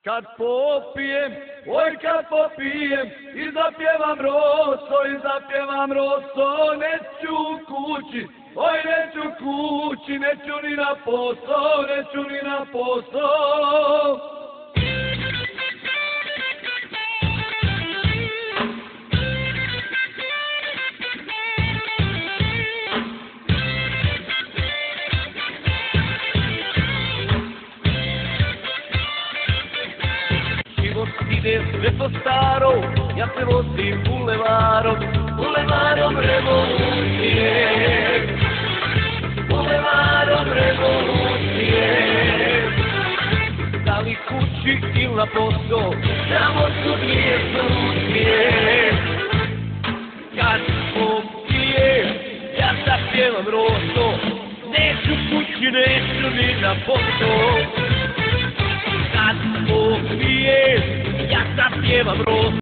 Kad popijem, oj kad popijem, i zapjevam roso, neću kući, oj neću kući, neću ni na posao. Život ide sve po staro, ja se vozim bulevarom revolucije. Da li kući ili na posao, samo su dvije solucije. Kad popijem, ja zapjevam roso, neću kući, neću ni na posao. Kad popijem, ja zapjevam roso.